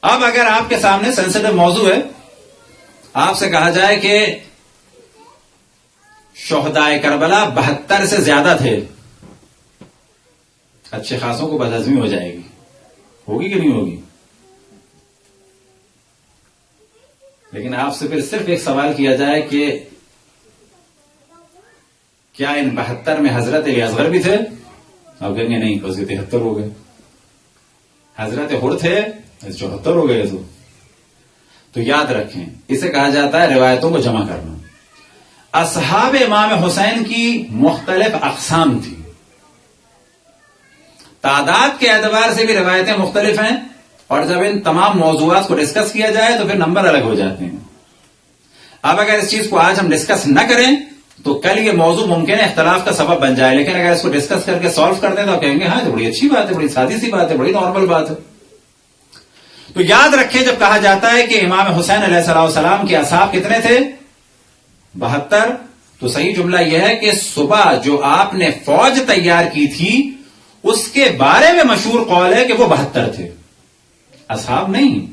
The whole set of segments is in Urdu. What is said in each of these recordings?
اب اگر آپ کے سامنے سینسیٹیو موضوع ہے، آپ سے کہا جائے کہ شہدائے کربلا 72 سے زیادہ تھے، اچھے خاصوں کو بدہضمی ہو جائے گی، ہوگی کہ نہیں ہوگی؟ لیکن آپ سے پھر صرف ایک سوال کیا جائے کہ کیا ان 72 میں حضرت علی اصغر بھی تھے؟ آپ کہیں گے نہیں، بس یہ 73 ہو گئے. حضرت حر تھے، 74 ہو گئے. تو یاد رکھیں، اسے کہا جاتا ہے روایتوں کو جمع کرنا. اصحاب امام حسین کی مختلف اقسام تھی، تعداد کے اعتبار سے بھی روایتیں مختلف ہیں، اور جب ان تمام موضوعات کو ڈسکس کیا جائے تو پھر نمبر الگ ہو جاتے ہیں. اب اگر اس چیز کو آج ہم ڈسکس نہ کریں تو کل یہ موضوع ممکن ہے اختلاف کا سبب بن جائے، لیکن اگر اس کو ڈسکس کر کے سالو کر دیں تو کہیں گے ہاں تو بڑی اچھی بات ہے، بڑی سادی سی بات ہے، بڑی نارمل بات ہے. تو یاد رکھیں، جب کہا جاتا ہے کہ امام حسین علیہ السلام کے اصحاب کتنے تھے؟ 72. تو صحیح جملہ یہ ہے کہ صبح جو آپ نے فوج تیار کی تھی اس کے بارے میں مشہور قول ہے کہ وہ 72 تھے، اصحاب نہیں.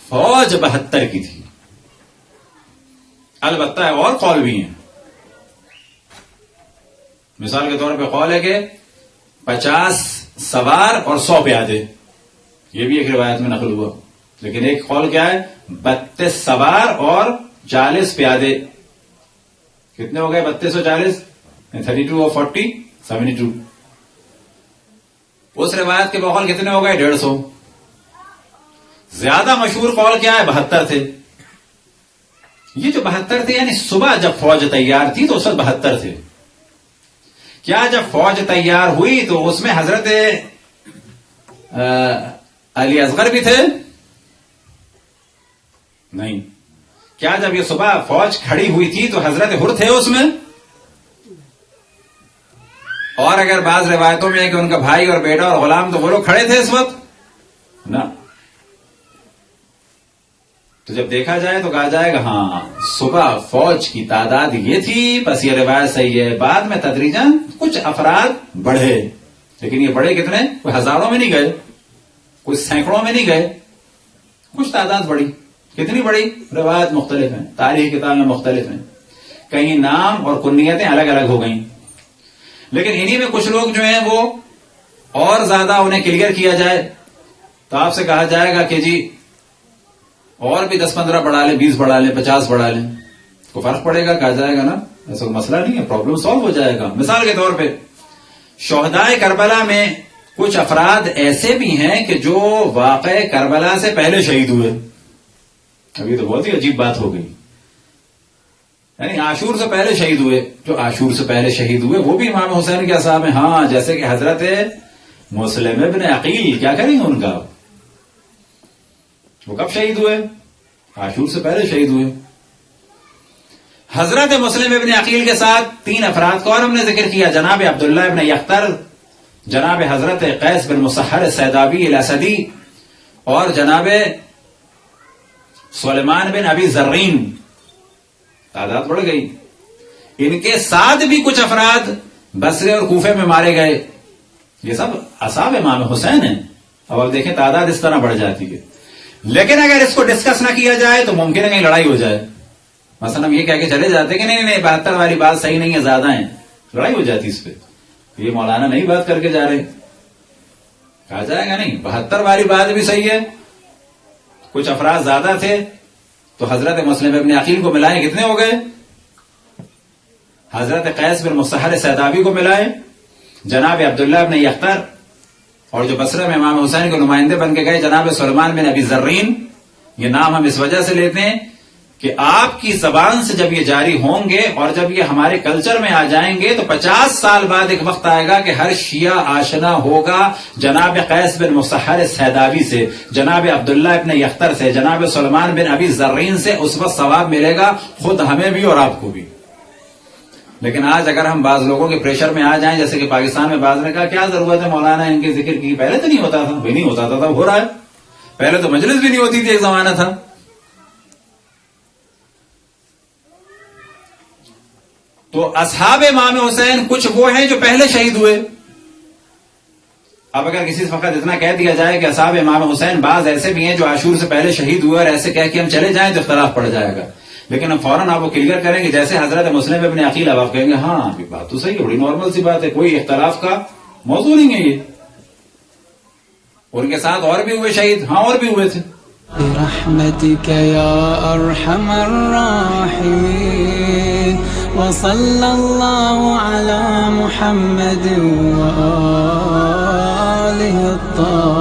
فوج 72 کی تھی. البتہ اور قول بھی ہیں. مثال کے طور پہ قول ہے کہ 50 سوار اور 100 پیادے، یہ بھی ایک روایت میں نقل ہوا. لیکن ایک قول کیا ہے؟ 32 سوار اور 40 پیادے. کتنے ہو گئے 32 اور 40؟ 32 اور 40 72. اس روایت کے بقول کتنے ہو گئے؟ 150. زیادہ مشہور قول کیا ہے؟ 72 تھے. یہ جو 72 تھے یعنی صبح جب فوج تیار تھی تو اس وقت 72 تھے. کیا جب فوج تیار ہوئی تو اس میں حضرت علی اصغر بھی تھے؟ نہیں. کیا جب یہ صبح فوج کھڑی ہوئی تھی تو حضرت حر تھے اس میں؟ اور اگر بعض روایتوں میں ہے کہ ان کا بھائی اور بیٹا اور غلام تو وہ لوگ کھڑے تھے اس وقت؟ نہ. تو جب دیکھا جائے تو کہا جائے گا ہاں صبح فوج کی تعداد یہ تھی، بس یہ روایت صحیح ہے. بعد میں تدریجاً کچھ افراد بڑھے، لیکن یہ بڑے کتنے؟ کوئی ہزاروں میں نہیں گئے، کوئی سینکڑوں میں نہیں گئے، کچھ تعداد بڑی. کتنی بڑی؟ روایت مختلف ہیں، تاریخ کتابیں مختلف ہیں، کہیں نام اور کنیتیں الگ الگ ہو گئیں. لیکن انہی میں کچھ لوگ جو ہیں وہ اور زیادہ انہیں کلیئر کیا جائے تو آپ سے کہا جائے گا کہ جی اور بھی 10-15 بڑھا لیں، 20 بڑھا لیں، 50 بڑھا لیں، تو فرق پڑے گا؟ کہا جائے گا نا ایسا کوئی مسئلہ نہیں ہے، پرابلم سالو ہو جائے گا. مثال کے طور پہ شہدائے کربلا میں کچھ افراد ایسے بھی ہیں کہ جو واقع کربلا سے پہلے شہید ہوئے. ابھی تو بہت ہی عجیب بات ہو گئی، یعنی عاشور سے پہلے شہید ہوئے. جو عاشور سے پہلے شہید ہوئے وہ بھی امام حسین کے اصحاب ہیں. ہاں، جیسے کہ حضرت مسلم ابن عقیل. کیا کریں گے ان کا؟ وہ کب شہید ہوئے؟ عاشور سے پہلے شہید ہوئے. حضرت مسلم ابن عقیل کے ساتھ 3 افراد کو اور ہم نے ذکر کیا، جناب عبداللہ ابن یختر، جناب حضرت قیس بن مسحر سیدابی الاسدی، اور جناب سلیمان بن ابی زرین. تعداد بڑھ گئی. ان کے ساتھ بھی کچھ افراد بصرے اور کوفے میں مارے گئے. یہ سب اصحاب امام حسین ہیں. اب آپ دیکھیں تعداد اس طرح بڑھ جاتی ہے. لیکن اگر اس کو ڈسکس نہ کیا جائے تو ممکن ہے کہیں لڑائی ہو جائے. مثلا ہم یہ کہہ کے چلے جاتے کہ نہیں 72 والی بات صحیح نہیں ہے، زیادہ ہیں، لڑائی ہو جاتی اس پہ. یہ مولانا نہیں بات کر کے جا رہے. کہا جائے گا نہیں 72 والی بات بھی صحیح ہے، کچھ افراد زیادہ تھے تو حضرت مسلم ابن عقیل کو ملائے کتنے ہو گئے؟ حضرت قیس بن مسحر سیدابی کو ملائے، جناب عبداللہ ابن یختر، اور جو بصرہ میں امام حسین کے نمائندے بن کے گئے جناب سلیمان بن ابی زرین. یہ نام ہم اس وجہ سے لیتے ہیں کہ آپ کی زبان سے جب یہ جاری ہوں گے اور جب یہ ہمارے کلچر میں آ جائیں گے تو 50 سال بعد ایک وقت آئے گا کہ ہر شیعہ آشنا ہوگا جناب قیس بن مسحر سیدابی سے، جناب عبداللہ ابن یختر سے، جناب سلیمان بن ابی زرین سے. اس وقت ثواب ملے گا خود ہمیں بھی اور آپ کو بھی. لیکن آج اگر ہم بعض لوگوں کے پریشر میں آ جائیں، جیسے کہ پاکستان میں بعض نے کہا کیا ضرورت ہے مولانا ان کے ذکر کی، پہلے تو نہیں ہوتا تھا. بھی نہیں ہوتا تھا، ہو رہا ہے. پہلے تو مجلس بھی نہیں ہوتی تھی، ایک زمانہ تھا. تو اصحاب امام حسین کچھ وہ ہیں جو پہلے شہید ہوئے. اب اگر کسی سے فقط اتنا کہہ دیا جائے کہ اصحاب امام حسین بعض ایسے بھی ہیں جو عاشور سے پہلے شہید ہوئے اور ایسے کہہ کہ ہم چلے جائیں تو اختلاف پڑ جائے گا، لیکن ہم فوراً آپ کو کلیئر کریں گے جیسے حضرت مسلم ابن عقیل، اب آپ کہیں گے ہاں بات تو صحیح ہے، بڑی نارمل سی بات ہے، کوئی اختلاف کا موضوع نہیں ہے یہ. ان کے ساتھ اور بھی ہوئے شہید، ہاں اور بھی ہوئے تھے. برحمتك يا أرحم الراحمين وصلى الله على محمد وآله الطاهرين.